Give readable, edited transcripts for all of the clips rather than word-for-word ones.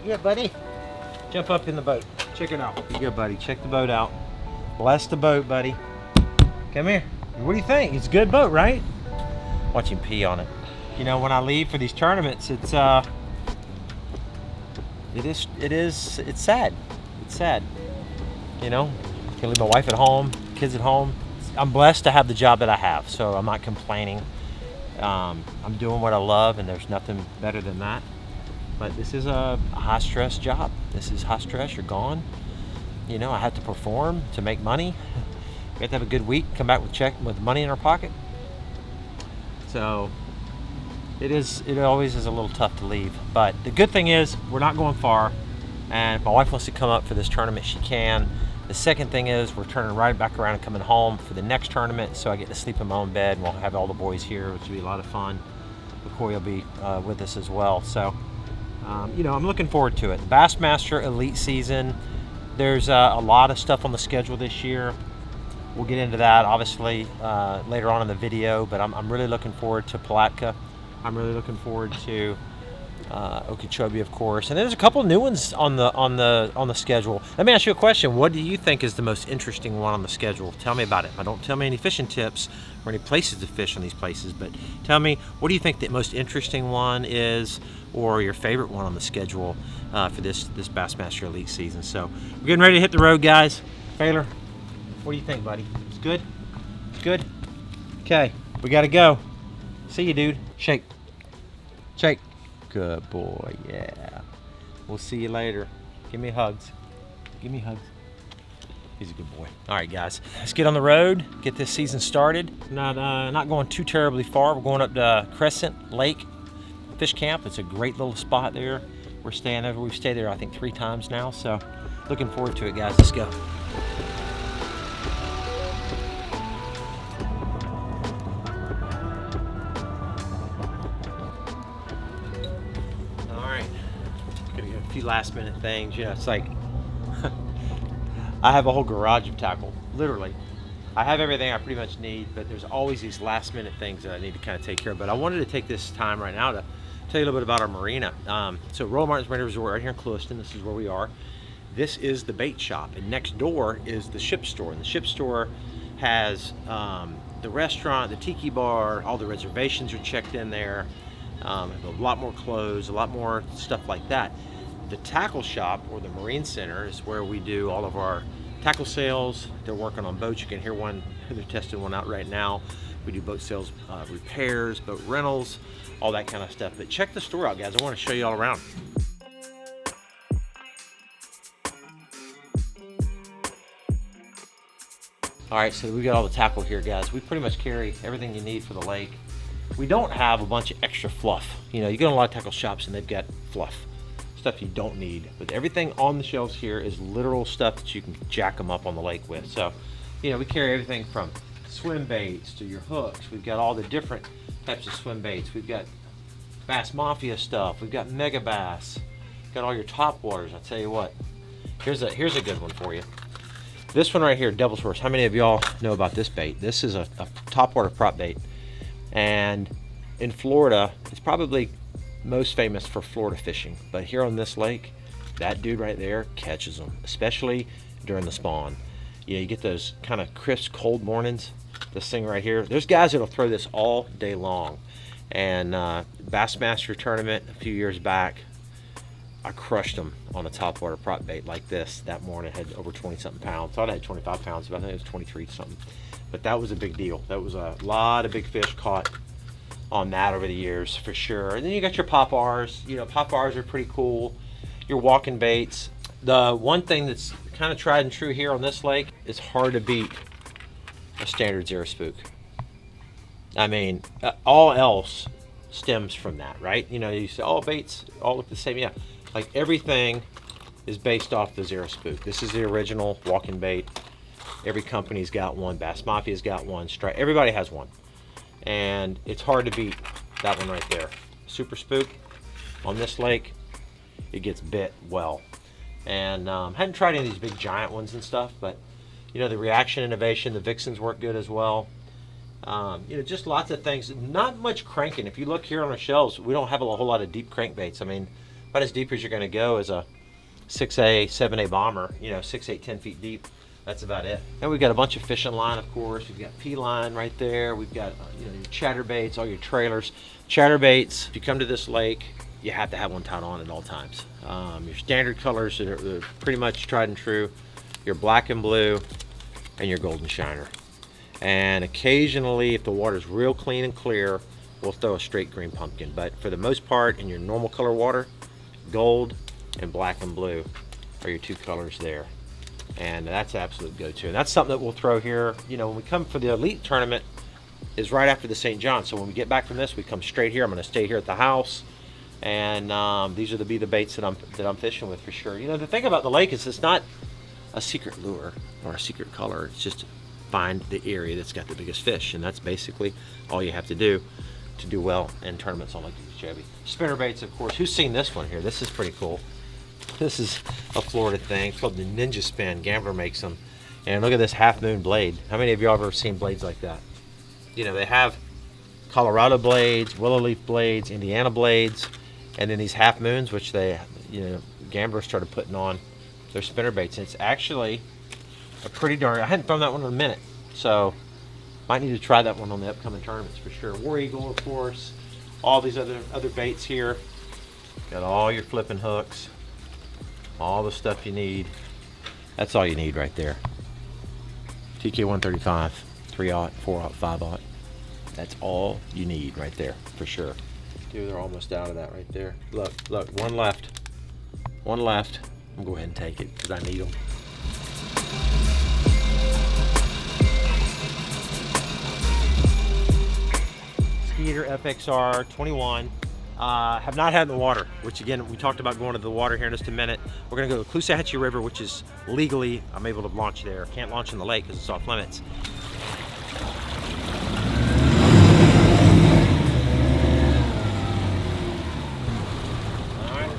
Yeah, buddy. Jump up in the boat. Check it out. Here you go, buddy. Check the boat out. Bless the boat, buddy. Come here. What do you think? It's a good boat, right? Watch him pee on it. You know, when I leave for these tournaments, it's sad. It's sad. You know, can leave my wife at home, kids at home. I'm blessed to have the job that I have, so I'm not complaining. I'm doing what I love, and there's nothing better than that. But this is a high stress job. This is high stress. You're gone. You know, I have to perform to make money. We have to have a good week, come back with money in our pocket. So it always is a little tough to leave. But the good thing is we're not going far. And if my wife wants to come up for this tournament, she can. The second thing is we're turning right back around and coming home for the next tournament, so I get to sleep in my own bed, and we'll have all the boys here, which will be a lot of fun. Corey will be with us as well. So, you know, I'm looking forward to it. The Bassmaster Elite season, there's a lot of stuff on the schedule this year. We'll get into that, obviously, later on in the video, but I'm really looking forward to Palatka. I'm really looking forward to Okeechobee, of course, and there's a couple new ones on the schedule. Let me ask you a question. What do you think is the most interesting one on the schedule? Tell me about it. Don't tell me any fishing tips or any places to fish on these places, but tell me, what do you think the most interesting one is, or your favorite one on the schedule for this Bassmaster Elite season? So we're getting ready to hit the road, guys. Baylor, what do you think, buddy? It's good? It's good? Okay, we gotta go. See you, dude. Shake. Shake. Good boy, yeah. We'll see you later. Give me hugs. Give me hugs. He's a good boy. All right, guys, let's get on the road, get this season started. Not going too terribly far. We're going up to Crescent Lake Fish Camp. It's a great little spot there. We're staying there. We've stayed there, I think, 3 times now. So looking forward to it, guys. Let's go. Few last minute things, you know. It's like I have a whole garage of tackle, literally. I have everything I pretty much need, but there's always these last minute things that I need to kind of take care of. But I wanted to take this time right now to tell you a little bit about our marina. So Royal Martin's Marina Resort right here in Clewiston. This is where we are. This is the bait shop, and next door is the ship store, and the ship store has the restaurant, the tiki bar, all the reservations are checked in there, a lot more clothes, a lot more stuff like that. The tackle shop, or the marine center, is where we do all of our tackle sales. They're working on boats. You can hear one, they're testing one out right now. We do boat sales, repairs, boat rentals, all that kind of stuff. But check the store out, guys. I want to show you all around. All right, so we got all the tackle here, guys. We pretty much carry everything you need for the lake. We don't have a bunch of extra fluff. You know, you go to a lot of tackle shops and they've got fluff. Stuff you don't need, but everything on the shelves here is literal stuff that you can jack them up on the lake with. So, you know, we carry everything from swim baits to your hooks. We've got all the different types of swim baits. We've got Bass Mafia stuff. We've got Mega Bass. Got all your top waters. I'll tell you what. Here's a good one for you. This one right here, Devil's Horse. How many of y'all know about this bait? This is a top water prop bait, and in Florida, it's probably most famous for Florida fishing, but here on this lake, that dude right there catches them, especially during the spawn. You know, you get those kind of crisp, cold mornings. This thing right here, there's guys that'll throw this all day long. And Bassmaster tournament a few years back, I crushed them on a topwater prop bait like this that morning. It had over 20-something pounds. Thought I had 25 pounds, but I think it was 23 something. But that was a big deal. That was a lot of big fish caught on that over the years, for sure. And then you got your pop-Rs. You know, pop-Rs are pretty cool. Your walking baits. The one thing that's kind of tried and true here on this lake, it's hard to beat a standard Zero Spook. I mean, all else stems from that, right? You know, you say, oh, baits all look the same. Yeah, like everything is based off the Zero Spook. This is the original walking bait. Every company's got one. Bass Mafia's got one. Everybody has one. And it's hard to beat that one right there. Super Spook on this lake, it gets bit well. And hadn't tried any of these big giant ones and stuff, but you know, the reaction innovation, the Vixens work good as well. You know, just lots of things. Not much cranking. If you look here on our shelves, we don't have a whole lot of deep crankbaits. I mean, about as deep as you're going to go as a 6A, 7A bomber, you know, 6, 8, 10 feet deep. That's about it. And we've got a bunch of fishing line, of course. We've got P-line right there. We've got you know, your chatterbaits, all your trailers. Chatterbaits, if you come to this lake, you have to have one tied on at all times. Your standard colors that are pretty much tried and true. Your black and blue and your golden shiner. And occasionally, if the water's real clean and clear, we'll throw a straight green pumpkin. But for the most part, in your normal color water, gold and black and blue are your two colors there. And that's absolute go-to. And that's something that we'll throw here. You know, when we come for the Elite tournament, is right after the St. John. So when we get back from this, we come straight here. I'm going to stay here at the house, and these are the baits that I'm fishing with for sure. You know, the thing about the lake is it's not a secret lure or a secret color. It's just find the area that's got the biggest fish, and that's basically all you have to do well in tournaments on Lake Chevy. Spinner baits, of course. Who's seen this one here? This is pretty cool. This is a Florida thing. It's called the Ninja Spin. Gambler makes them. And look at this half moon blade. How many of y'all have ever seen blades like that? You know, they have Colorado blades, willow leaf blades, Indiana blades, and then these half moons, which they, you know, gamblers started putting on their spinner baits. And it's actually a pretty darn, I hadn't thrown that one in a minute. So might need to try that one on the upcoming tournaments for sure. War Eagle, of course. All these other baits here. Got all your flipping hooks. All the stuff you need. That's all you need right there. TK 135, 3/0, 4/0, 5/0. That's all you need right there for sure. Dude, they're almost out of that right there. Look, one left. One left. I'm gonna go ahead and take it because I need them. Skeeter FXR 21. Have not had in the water, which again, we talked about going to the water here in just a minute. We're gonna go to Caloosahatchee River, which is legally, I'm able to launch there. Can't launch in the lake because it's off limits. All right,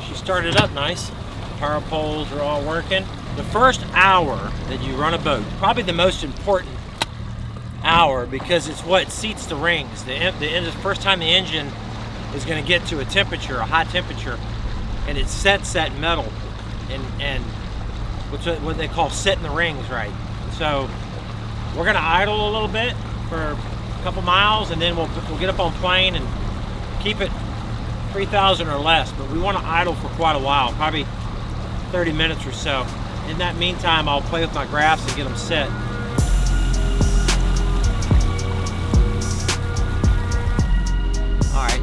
she started up nice. Power poles are all working. The first hour that you run a boat, probably the most important hour because it's what seats the rings. The first time the engine is going to get to a temperature, a high temperature, and it sets that metal, and what they call setting the rings right. So we're going to idle a little bit for a couple miles, and then we'll get up on plane and keep it 3,000 or less. But we want to idle for quite a while, probably 30 minutes or so. In that meantime, I'll play with my graphs and get them set.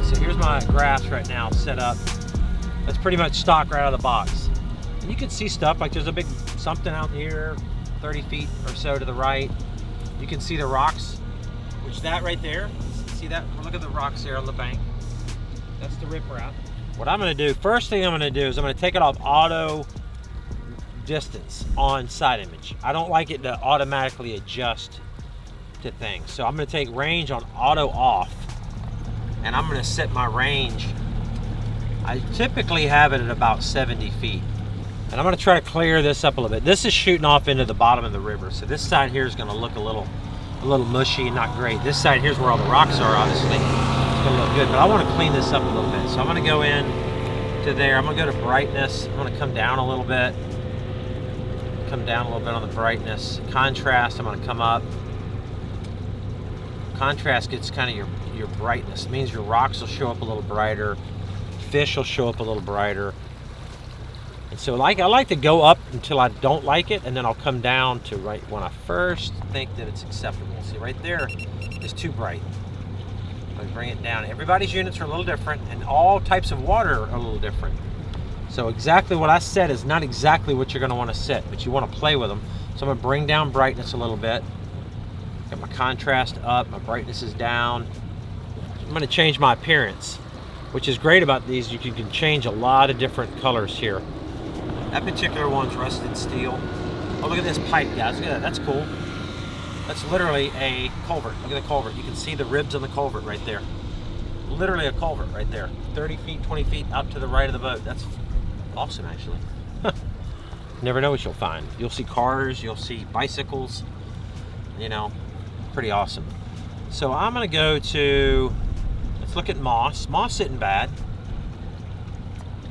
So here's my graphs right now set up. That's pretty much stock right out of the box. And you can see stuff like there's a big something out here, 30 feet or so to the right. You can see the rocks, which that right there, see that? Look at the rocks there on the bank. That's the riprap. What I'm gonna do, first thing I'm gonna do is I'm gonna take it off auto distance on side image. I don't like it to automatically adjust to things. So I'm gonna take range on auto off. And I'm going to set my range. I typically have it at about 70 feet. And I'm going to try to clear this up a little bit. This is shooting off into the bottom of the river. So this side here is going to look a little mushy and not great. This side here is where all the rocks are, obviously. It's going to look good. But I want to clean this up a little bit. So I'm going to go in to there. I'm going to go to brightness. I'm going to come down a little bit. Come down a little bit on the brightness. Contrast, I'm going to come up. Contrast gets kind of your brightness. It means your rocks will show up a little brighter, fish will show up a little brighter. And so I like to go up until I don't like it, and then I'll come down to right when I first think that it's acceptable. See, right there is too bright. I bring it down. Everybody's units are a little different, and all types of water are a little different. So exactly what I set is not exactly what you're going to want to set, but you want to play with them. So I'm going to bring down brightness a little bit. Got my contrast up, my brightness is down. I'm going to change my appearance, which is great about these. You can change a lot of different colors here. That particular one's rusted steel. Oh, look at this pipe, guys. Look at that. That's cool. That's literally a culvert. Look at the culvert. You can see the ribs on the culvert right there. Literally a culvert right there. 30 feet, 20 feet out to the right of the boat. That's awesome, actually. Never know what you'll find. You'll see cars. You'll see bicycles. You know, pretty awesome. So I'm going to go to... Let's look at moss. Moss isn't bad.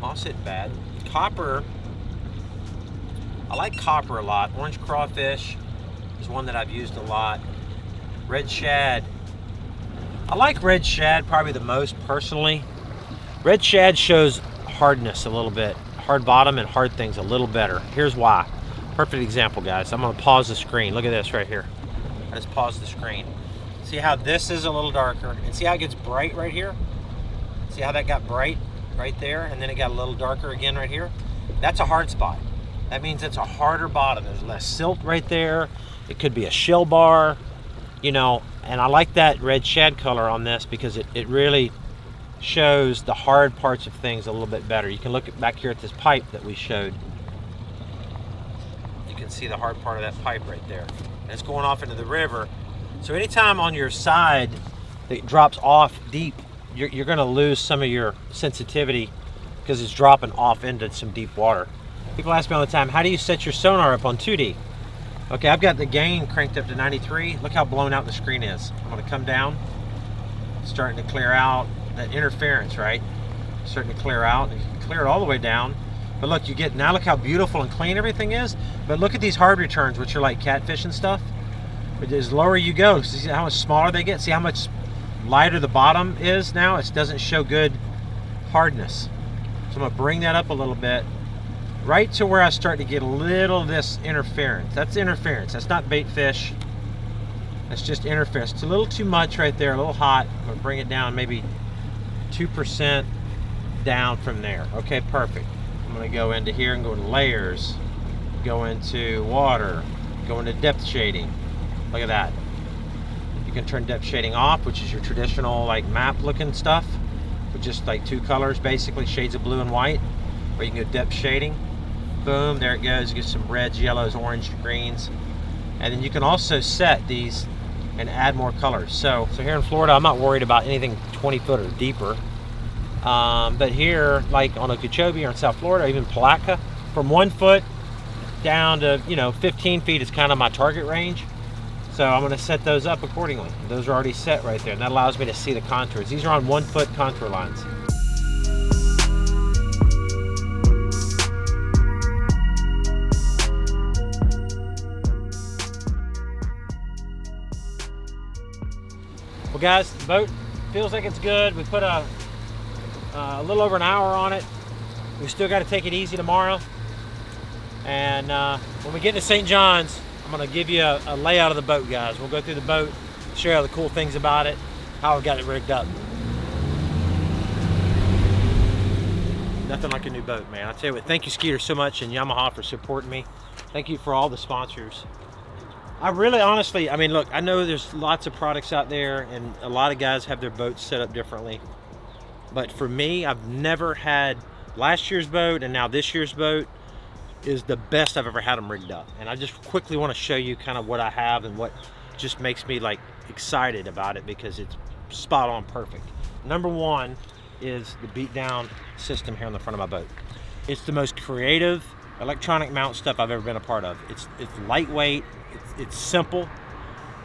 Offset bad. Copper, I like copper a lot. Orange crawfish is one that I've used a lot. Red shad. I like red shad probably the most personally. Red shad shows hardness a little bit. Hard bottom and hard things a little better. Here's why. Perfect example, guys. I'm gonna pause the screen. Look at this right here. I just paused the screen. See how this is a little darker, and see how it gets bright right here? See how that got bright right there, and then it got a little darker again right here? That's a hard spot. That means it's a harder bottom. There's less silt right there. It could be a shell bar, you know, and I like that red shad color on this because it really shows the hard parts of things a little bit better. You can look back here at this pipe that we showed. You can see the hard part of that pipe right there. And it's going off into the river. So anytime on your side that drops off deep, you're gonna lose some of your sensitivity because it's dropping off into some deep water. People ask me all the time, how do you set your sonar up on 2D? Okay, I've got the gain cranked up to 93. Look how blown out the screen is. I'm gonna come down, starting to clear out that interference, right? Starting to clear out, and you can clear it all the way down. But look, now look how beautiful and clean everything is. But look at these hard returns, which are like catfish and stuff. But as lower you go, see how much smaller they get? See how much lighter the bottom is now? It doesn't show good hardness. So I'm gonna bring that up a little bit, right to where I start to get a little of this interference. That's interference, that's not bait fish. That's just interference. It's a little too much right there, a little hot. I'm gonna bring it down maybe 2% down from there. Okay, perfect. I'm gonna go into here and go into layers, go into water, go into depth shading. Look at that. You can turn depth shading off, which is your traditional like map looking stuff, with just like two colors, basically shades of blue and white. Or you can go depth shading. Boom, there it goes. You get some reds, yellows, orange, greens. And then you can also set these and add more colors. So here in Florida, I'm not worried about anything 20 foot or deeper. But here, like on Okeechobee or in South Florida, or even Palatka, from 1 foot down to 15 feet is kind of my target range. So I'm going to set those up accordingly. Those are already set right there, and that allows me to see the contours. These are on 1 foot contour lines. Well, guys, the boat feels like it's good. We put a little over an hour on it. We still got to take it easy tomorrow. And when we get to St. John's, I'm going to give you a layout of the boat, guys. We'll go through the boat, share all the cool things about it, how I've got it rigged up. Nothing like a new boat, man. I'll tell you what, thank you, Skeeter, so much, and Yamaha for supporting me. Thank you for all the sponsors. I really, honestly, I mean, look, I know there's lots of products out there, and a lot of guys have their boats set up differently. But for me, I've never had last year's boat, and now this year's boat is the best I've ever had them rigged up. And I just quickly want to show you kind of what I have and what just makes me like excited about it, because it's spot on perfect. Number one is the beat down system here on the front of my boat. It's the most creative electronic mount stuff I've ever been a part of. It's lightweight, it's simple,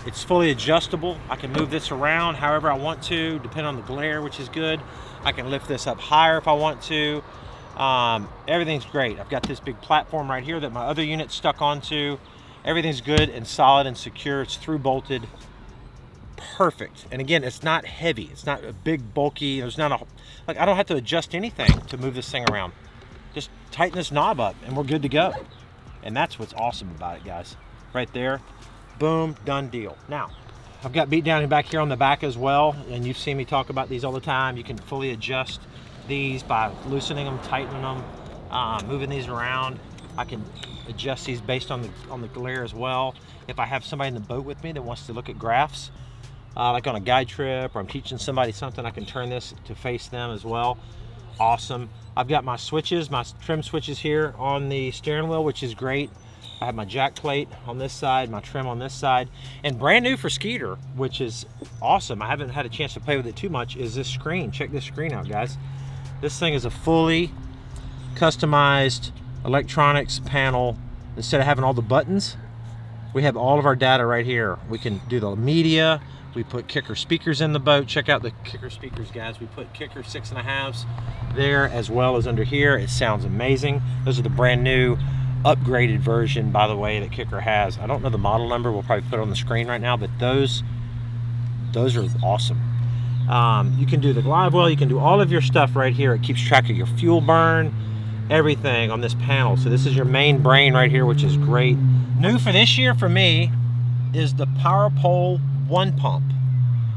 it's fully adjustable. I can move this around however I want to, depending on the glare, which is good. I can lift this up higher if I want to. Everything's great. I've got this big platform right here that my other unit's stuck onto. Everything's good and solid and secure. It's through bolted. Perfect. And again, it's not heavy. It's not a big bulky. There's not a, like, I don't have to adjust anything to move this thing around. Just tighten this knob up and we're good to go. And that's what's awesome about it, guys. Right there. Boom, done deal. Now, I've got beat down back here on the back as well, and you've seen me talk about these all the time. You can fully adjust these by loosening them, tightening them, moving these around. I can adjust these based on the glare as well. If I have somebody in the boat with me that wants to look at graphs, like on a guide trip, or I'm teaching somebody something, I can turn this to face them as well. Awesome. I've got my switches, my trim switches here on the steering wheel, which is great. I have my jack plate on this side, my trim on this side, and brand new for Skeeter, which is awesome. I haven't had a chance to play with it too much, is this screen. Check this screen out, guys. This thing is a fully customized electronics panel. Instead of having all the buttons, we have all of our data right here. We can do the media, We put kicker speakers in the boat. Check out the kicker speakers, guys. We put kicker 6.5s there as well as under here. It sounds amazing. Those are the brand new upgraded version, by the way, that kicker has. I don't know the model number. We'll probably put it on the screen right now, but those are awesome. You can do the live well. You can do all of your stuff right here. It keeps track of your fuel burn, everything on this panel. So this is your main brain right here, which is great. New for this year for me is the Power Pole 1 pump.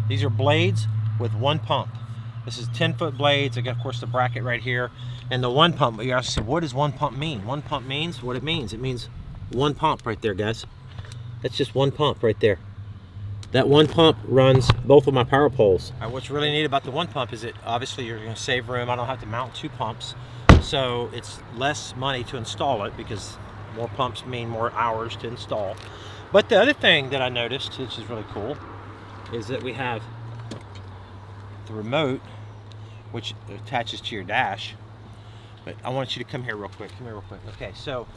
These are blades with 1 pump. This is 10-foot blades. I got, of course, the bracket right here. And the 1 pump, you guys say, what does 1 pump mean? 1 pump means what it means. It means 1 pump right there, guys. That's just 1 pump right there. That 1 pump runs both of my power poles. All right, what's really neat about the 1 pump is that obviously you're going to save room. I don't have to mount 2 pumps. So it's less money to install it because more pumps mean more hours to install. But the other thing that I noticed, which is really cool, is that we have the remote, which attaches to your dash. But I want you to come here real quick. Come here real quick. Okay, so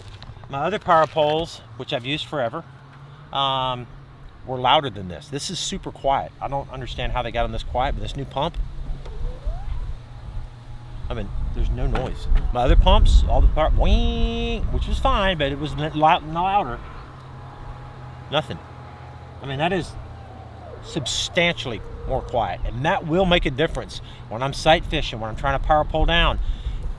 my other power poles, which I've used forever, were louder than this. This is super quiet. I don't understand how they got them this quiet, but this new pump, I mean, there's no noise. My other pumps, all the power, which was fine, but it was louder. Nothing. I mean, that is substantially more quiet, and that will make a difference when I'm sight fishing, when I'm trying to power pole down.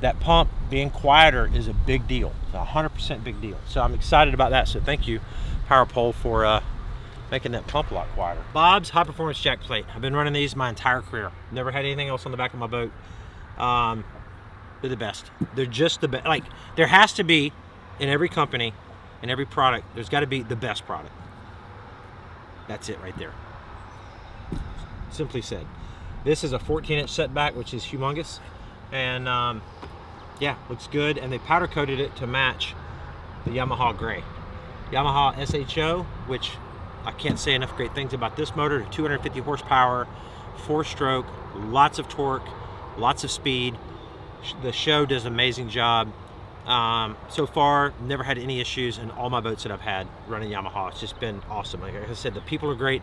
That pump being quieter is a big deal. It's a 100% big deal. So I'm excited about that. So thank you, Power Pole, for making that pump a lot quieter. Bob's high performance jack plate. I've been running these my entire career. Never had anything else on the back of my boat. They're the best. They're just the best. Like, there has to be, in every company, in every product, there's got to be the best product. That's it right there. Simply said. This is a 14-inch setback, which is humongous. And yeah, looks good. And they powder coated it to match the Yamaha gray. Yamaha SHO, which I can't say enough great things about this motor. 250 horsepower, 4-stroke, lots of torque, lots of speed. The show does an amazing job. So far, never had any issues in all my boats that I've had running Yamaha. It's just been awesome. Like I said, the people are great.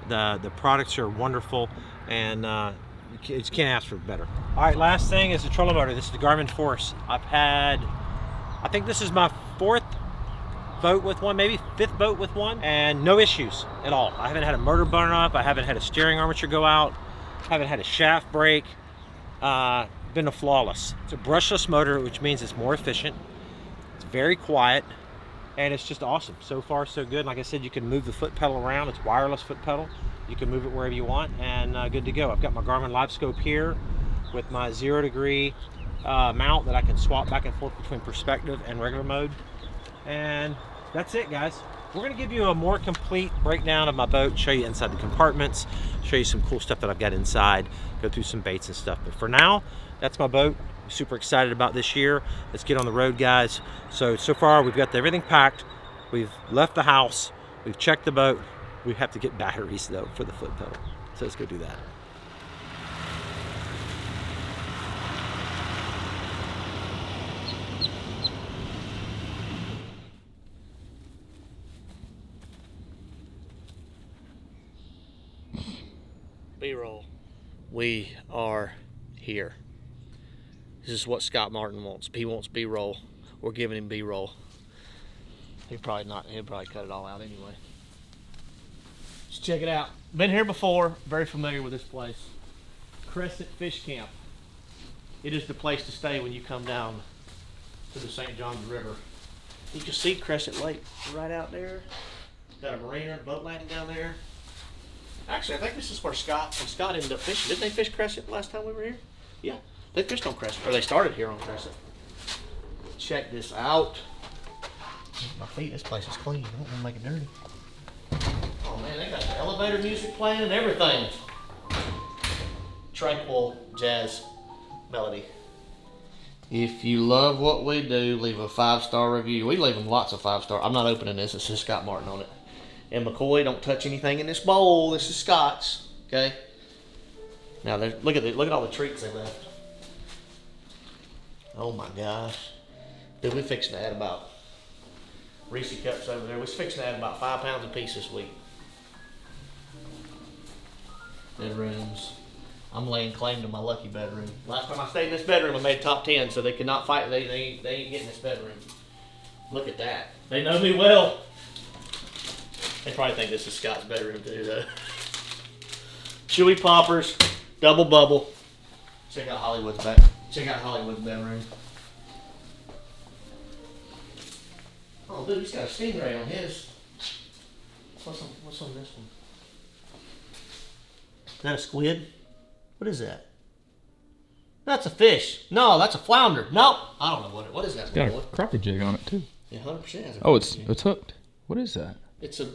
The products are wonderful, and you just can't ask for better. All right, last thing is the trolling motor. This is the Garmin Force. I think this is my 4th boat with one, maybe 5th boat with one, and no issues at all. I haven't had a motor burn up. I haven't had a steering armature go out. I haven't had a shaft break. Been a flawless. It's a brushless motor, which means it's more efficient. It's very quiet, and it's just awesome. So far, so good. Like I said, you can move the foot pedal around. It's wireless foot pedal. You can move it wherever you want, and good to go. I've got my Garmin Live Scope here with my 0-degree mount that I can swap back and forth between perspective and regular mode. And that's it, guys. We're going to give you a more complete breakdown of my boat, show you inside the compartments, show you some cool stuff that I've got inside, go through some baits and stuff. But for now, that's my boat. I'm super excited about this year. Let's get on the road, guys. So far, we've got everything packed. We've left the house. We've checked the boat. We have to get batteries, though, for the foot pedal. So let's go do that. B-roll. We are here. This is what Scott Martin wants. He wants B-roll. We're giving him B-roll. He'll probably cut it all out anyway. Just check it out. Been here before. Very familiar with this place. Crescent Fish Camp. It is the place to stay when you come down to the St. John River. You can see Crescent Lake right out there. Got a marina, boat landing down there. Actually, I think this is where Scott ended up fishing. Didn't they fish Crescent last time we were here? Yeah, they fished on Crescent, or they started here on Crescent. Check this out. My feet, this place is clean. I don't want to make it dirty. Oh man, they got the elevator music playing and everything. Tranquil jazz melody. If you love what we do, leave a 5-star review. We leave them lots of 5-star. I'm not opening this. It says Scott Martin on it. And McCoy, don't touch anything in this bowl. This is Scott's. Okay. Now look at all the treats they left. Oh my gosh. Dude, we're fixing to add about Reese cups over there. We're fixing to add about 5 pounds a piece this week. bedrooms. I'm laying claim to my lucky bedroom. Last time I stayed in this bedroom, I made top 10, so they could not fight. They ain't getting this bedroom. Look at that. They know me well. They probably think this is Scott's bedroom too, though. Chewy poppers, double bubble. Check out Hollywood's back. Check out Hollywood's bedroom. Oh, dude, he's got a stingray on his. What's on this one? Is that a squid? What is that? That's a fish. No, that's a flounder. Nope. I don't know what is that. It's got a crappie jig on it too. Yeah, 100%. Oh, it's hooked. What is that? It's a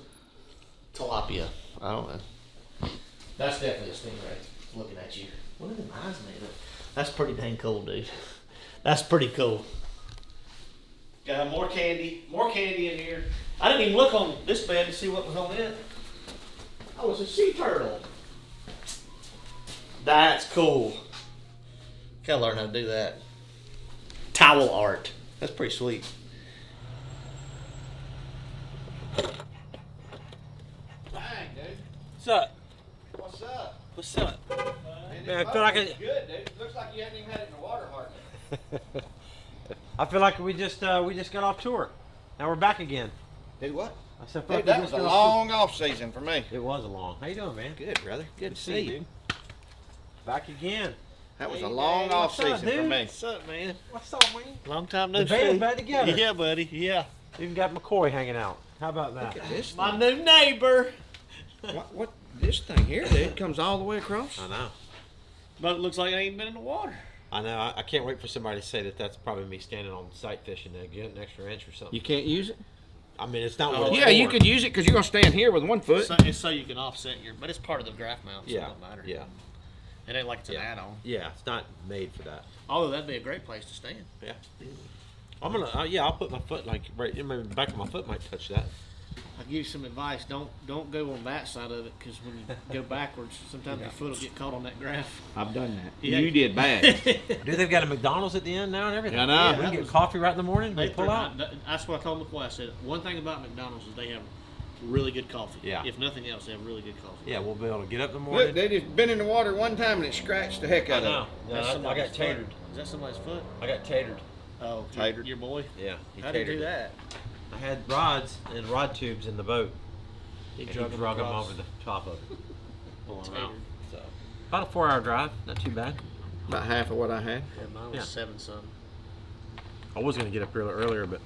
tilapia. I don't know. That's definitely a stingray. Looking at you. What are them eyes made of? That's pretty dang cool, dude. That's pretty cool. Got more candy in here. I didn't even look on this bed to see what was on it. Oh, it's a sea turtle. That's cool. Gotta learn how to do that. Towel art. That's pretty sweet. Dang, dude. What's up? What's up? What's up? Man, I feel like good, dude. Looks like you haven't even had it in the water hardly. I feel like we just got off tour. Now we're back again. Dude, what? I said, Dude, that was a long off season for me. It was a long. How you doing, man? Good, brother. Good to see you. dude. Back again. That was Hey, a long man, off what's up, season for dude? me. What's up, man? What's up, man? Long time no The band's see. back together. Yeah, buddy. Yeah. Even got McCoy hanging out. How about that? Look at this My thing. new neighbor. What? This thing here, dude, comes all the way across. I know. But it looks like I ain't been in the water. I know. I can't wait for somebody to say that that's probably me standing on sight fishing to get an extra inch or something. You can't use it? I mean, it's not. Oh, what it's Yeah, you for. could use it because you're going to stand here with one foot. It's so you can offset your, but it's part of the graph mount, so it Yeah. don't matter. Yeah. It ain't like it's an Yeah. add-on. Yeah. It's not made for that. Although that'd be a great place to stand. Yeah. I'm gonna. Yeah. I'll put my foot like right. Maybe the back of my foot might touch that. I'll give you some advice. Don't go on that side of it, because when you go backwards, sometimes your foot will get caught on that graph. I've done that. Yeah. You did bad. Dude, they've got a McDonald's at the end now and everything. I know. We can get coffee right in the morning. They pull out. That's what I told McCoy. I said, one thing about McDonald's is they have really good coffee. Yeah. If nothing else, they have really good coffee. Yeah, we'll be able to get up in the morning. Look, they just been in the water one time and it scratched the heck I out know. of it. Yeah, That's I somebody's got tatered. foot. Is that somebody's foot? I got tatered. Oh, Tatered. Your boy? Yeah. He How did you tatered do it. that? I had rods and rod tubes in the boat. He And drug he him drug them across. over the top of it. Pulling them out. Tatered. So about a 4-hour drive. Not too bad. About half of what I had. Yeah, mine was Yeah. 7-something. I was gonna get up here a little earlier, but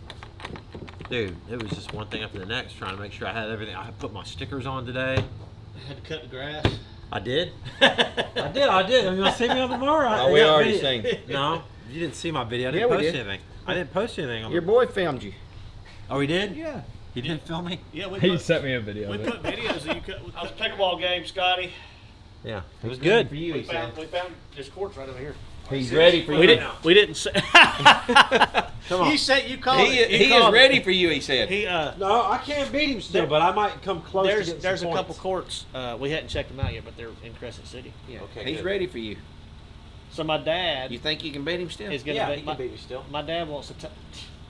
dude, it was just one thing after the next, trying to make sure I had everything. I put my stickers on today. I had to cut the grass. I did. I did. I mean, you'll see me on tomorrow. Oh, we I got already video. seen. No, you didn't see my video. I Yeah, didn't we post did. anything. I didn't post anything on Your the... boy filmed you. Oh, he did? Yeah. He didn't film me? Yeah, we He put, sent me a video we of it. put videos that you cut. I was a pickleball game, Scotty. Yeah. It was good. For you, We he said. found this court's right over here. He's ready for We you. didn't say. Come on. You said you called He it. You is called it. ready for you, he said. He No, I can't beat him still, but I might come close to getting there's some a couple points. courts. We hadn't checked them out yet, but they're in Crescent City. Yeah. Okay, He's good. ready for you. So my dad You think you can beat him still? is gonna Yeah, be he my, can beat me still. my dad wants to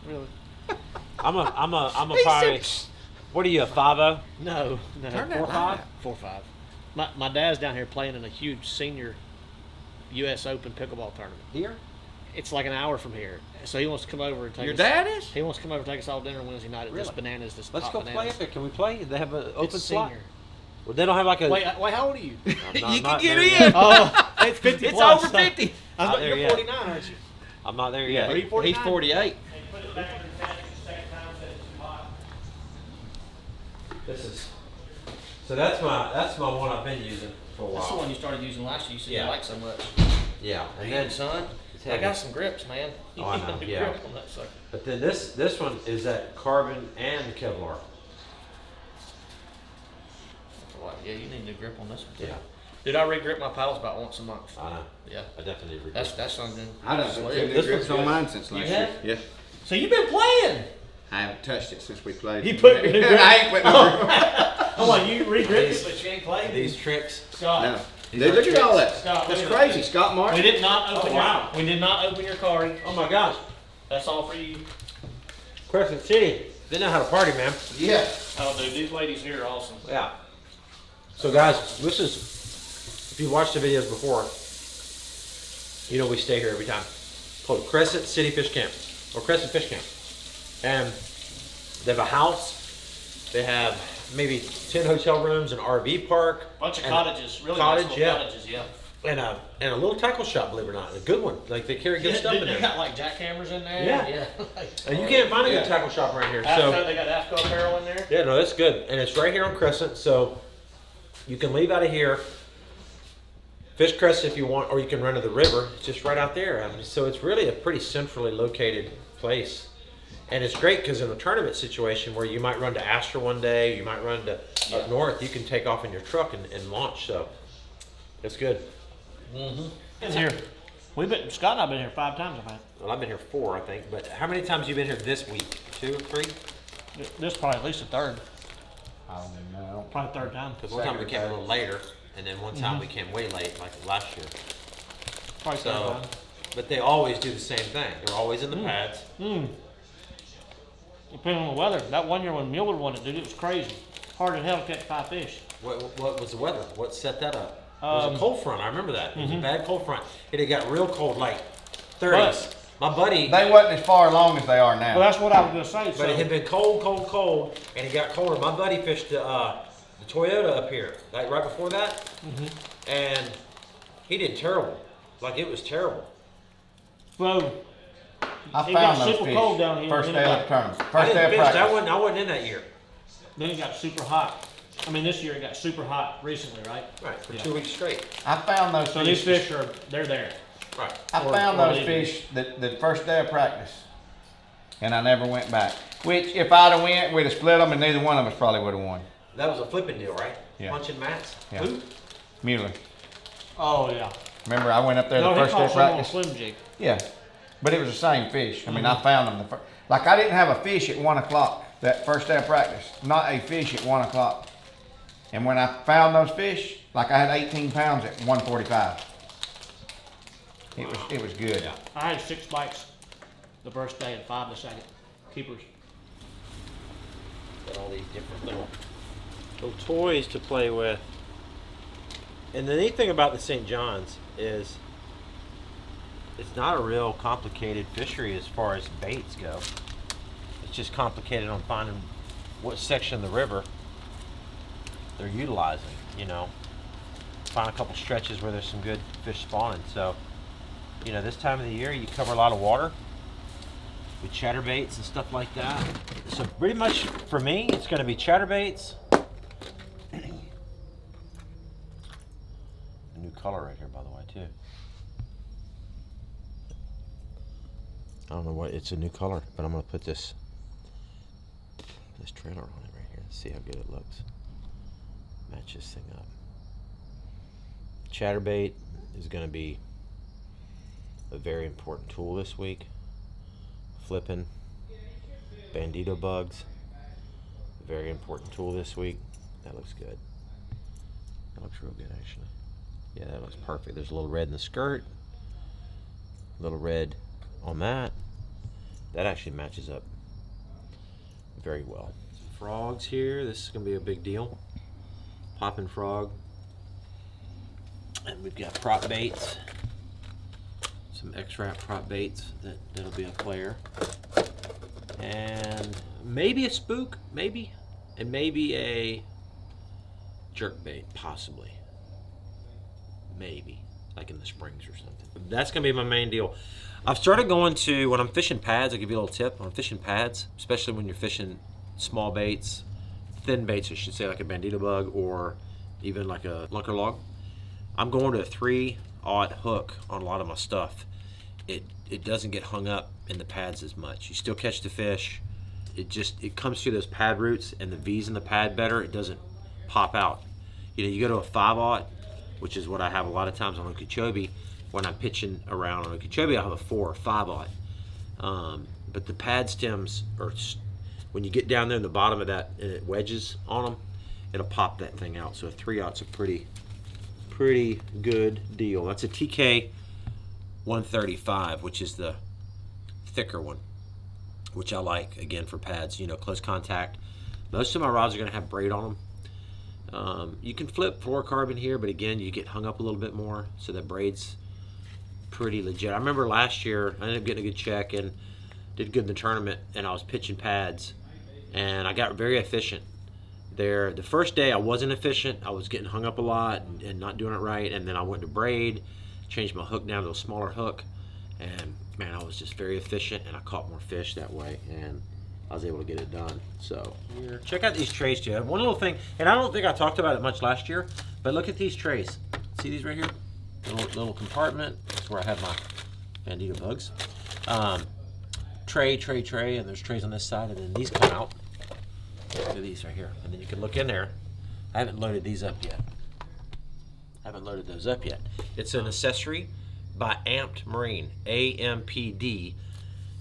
really. I'm a He probably... said- What are you, a 5-0? No. Turn that 4-5? light out. 4-5. My dad's down here playing in a huge senior U.S. Open pickleball tournament. Here? It's like an hour from here, so he wants to come over and take Your us. dad is? He wants to come over and take us all to dinner Wednesday night at this Really? Bananas. This Let's top go play Bananas. up there. Can we play? They have an open It's slot? senior. Well, they don't have like a... Wait, how old are you? I'm not- You not can get there in. yet. Oh, it's 50 It's plus. over 50. I was Not like, there you're yet. 49, aren't you? I'm not there yet. Are you 49? He's 48. This is... So that's my one I've been using for a while. That's the one you started using last year. You said Yeah. you like so much. Yeah, and Man, then son, it's I heavy. got some grips, man. Oh, I know, The yeah. grip on that sucker. But then this one is that carbon and Kevlar. Yeah, you need a new grip on this one too. Yeah, Dude, I re-grip my paddles about once a month. I know. Yeah, I definitely agree. that's something. I don't Sled. know. This Grips one's on good. mine since last have? year. Yeah. So you've been playing? I haven't touched it since we played. You put your new grip- I ain't put no grip. I'm like, you re-gripped it, but you ain't played. These tricks. Scott, No. Dude, look at all that. Scott, That's look at crazy. that. Scott Martin. We did not open Oh, wow. We did not open your card. Oh my gosh, That's all for you. Crescent City. They know how to party, man. Yeah. Oh, dude, these ladies here are awesome. Yeah. So guys, this is If you watched the videos before, you know we stay here every time. Called Crescent City Fish Camp, or Crescent Fish Camp. And they have a house, they have maybe 10 hotel rooms, an RV park. Bunch of and cottages, really cottage, nice yeah. cottages, yeah. And a little tackle shop, believe it or not, a good one. Like they carry good stuff in They there. got like jackhammers in there. Yeah. And you can't find a good tackle shop around here. So They got AFCO apparel in there. yeah, no, that's good. And it's right here on Crescent, so you can leave out of here, fish Crescent if you want, or you can run to the river. It's just right out there. I mean, so it's really a pretty centrally located place. And it's great because in a tournament situation where you might run to Astor one day, you might run to up north, you can take off in your truck and launch. So it's good. In here. Scott and I've been here 5 times, I think. Well, I've been here 4, I think. But how many times have you been here this week? 2, 3? This is probably at least a third. I don't even know. Probably third time. Because one time we came a little later, and then one time we came way late, like last year. Probably third So, time. but they always do the same thing. They're always in the pads. Depending on the weather. That one year when Mueller won it, dude, it was crazy. Hard as hell to catch 5 fish. What was the weather? What set that up? It was a cold front. I remember that. It was a bad cold front. It had got real cold, like 30s. My buddy, They wasn't as far along as they are now. Well, that's what I was going to say. but it So, had been cold, and it got colder. My buddy fished the Toyota up here, like right before that, and he did terrible. Like it was terrible. so I it got found those super fish. cold down here. First and day then of the tournament. I First day didn't of fish. practice. I wasn't in that year. Then it got super hot. I mean, this year it got super hot recently, right? Right, for Yeah. 2 weeks straight. I found those So fish. these fish they're there. Right. I or- found or those leaving. fish the first day of practice, and I never went back. Which, if I'd have went, we'd have split them, and neither one of us probably would have won. That was a flipping deal, right? Yeah. Punching mats. Yeah. Who? Mueller. Oh, yeah. Remember, I went up there No, the he first day caught of some on a practice. swim jig. Yeah, but it was the same fish. I mean, I found them the first. Like I didn't have a fish at 1 o'clock that first day of practice. Not a fish at 1 o'clock. And when I found those fish, like I had 18 pounds at 1:45. It was good. I had 6 bites the first day and 5 the second. Keepers. Got all these different little toys to play with. And the neat thing about the St. John's is it's not a real complicated fishery as far as baits go. It's just complicated on finding what section of the river they're utilizing, you know. Find a couple stretches where there's some good fish spawning. So, you know, this time of the year you cover a lot of water with chatterbaits and stuff like that. So pretty much for me, it's going to be chatterbaits. A new color right here, by the way, too. I don't know what, it's a new color, but I'm going to put this trailer on it right here. See how good it looks. Match this thing up. Chatterbait is going to be a very important tool this week. Flipping bandito bugs, very important tool this week. That looks good. That looks real good, actually. Yeah, that looks perfect. There's a little red in the skirt, a little red on that. That actually matches up very well. Some frogs here. This is going to be a big deal. Popping frog. And we've got prop baits. Some X-Wrap prop baits that'll be a player. And maybe a spook, maybe. And maybe a jerk bait, possibly. Maybe. Like in the springs or something. That's going to be my main deal. I've started going to, when I'm fishing pads, I'll give you a little tip. When I'm fishing pads, especially when you're fishing small baits, thin baits, I should say, like a bandito bug or even like a lunker log, I'm going to a 3/0 hook on a lot of my stuff. It doesn't get hung up in the pads as much. You still catch the fish. It comes through those pad roots and the V's in the pad better. It doesn't pop out. You know, you go to a 5/0, which is what I have a lot of times on Okeechobee. When I'm pitching around on Okeechobee, I have a 4 or 5/0. But the pad stems are, when you get down there in the bottom of that and it wedges on them, it'll pop that thing out. So a 3/0's a pretty good deal. That's a TK 135, which is the thicker one, which I like, again, for pads, you know, close contact. Most of my rods are going to have braid on them. You can flip fluorocarbon here, but again, you get hung up a little bit more, so that braid's pretty legit. I remember last year, I ended up getting a good check and did good in the tournament, and I was pitching pads, and I got very efficient there. The first day I wasn't efficient. I was getting hung up a lot and not doing it right, and then I went to braid, changed my hook down to a smaller hook, and man, I was just very efficient, and I caught more fish that way, and I was able to get it done. So here, check out these trays, Jeff. One little thing, and I don't think I talked about it much last year, but look at these trays. See these right here? Little compartment. That's where I have my Bandito bugs. Tray, and there's trays on this side, and then these come out. Look at these right here, and then you can look in there. I haven't loaded these up yet. I haven't loaded those up yet. It's an accessory by Amped Marine, AMPD,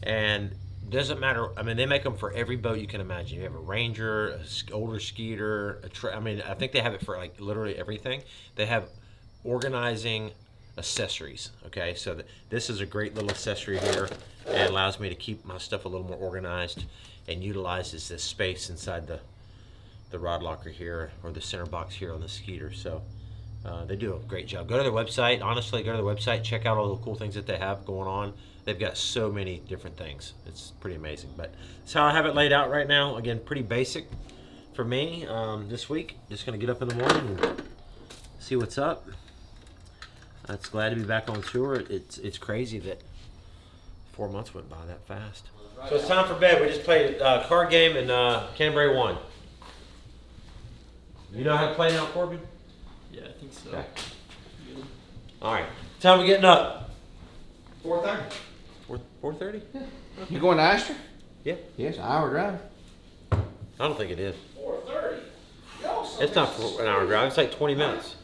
and doesn't matter. I mean, they make them for every boat you can imagine. You have a Ranger, an older Skeeter, I mean, I think they have it for like literally everything. They have organizing accessories. Okay, so this is a great little accessory here, and allows me to keep my stuff a little more organized, and utilizes this space inside the rod locker here, or the center box here on the Skeeter. So they do a great job. Go to their website. Honestly, go to their website. Check out all the cool things that they have going on. They've got so many different things. It's pretty amazing. But that's how I have it laid out right now. Again, pretty basic for me this week. Just going to get up in the morning and see what's up. It's glad to be back on tour. It's crazy that 4 months went by that fast. So it's time for bed. We just played a card game and Canterbury won. You know how to play now, Corbin? Yeah, I think so. Okay. All right. Time we're getting up. 4:30. 4:30? Yeah. You going to Astor? Yeah. Yes, an hour drive. I don't think it is. 4:30. It's not an hour drive. It's like 20 minutes.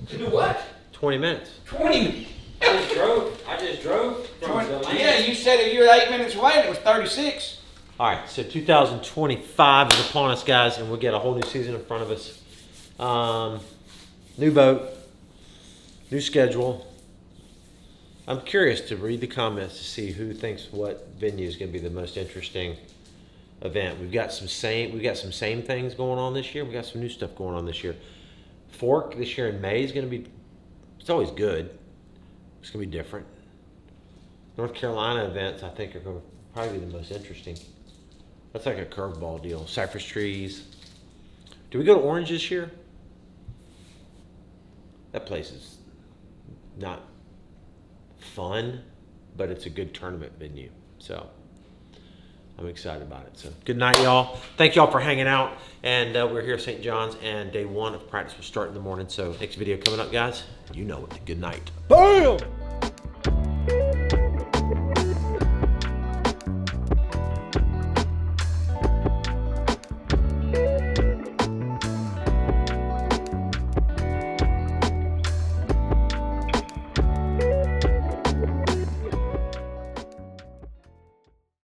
To do what? 20 minutes. 20. I just drove from the land. Yeah, you said if you were 8 minutes away and it was 36. All right, so 2025 is upon us, guys, and we'll get a whole new season in front of us. New boat, new schedule. I'm curious to read the comments to see who thinks what venue is going to be the most interesting event. We've got some same things going on this year. We got some new stuff going on this year. Fork this year in May is going to be. It's always good. It's going to be different. North Carolina events, I think, are going to probably be the most interesting. That's like a curveball deal. Cypress trees. Do we go to Orange this year? That place is not fun, but it's a good tournament venue. So I'm excited about it. So good night, y'all. Thank y'all for hanging out. And we're here at St. John's, and day one of practice will start in the morning. So next video coming up, guys. You know it. Good night. Bam!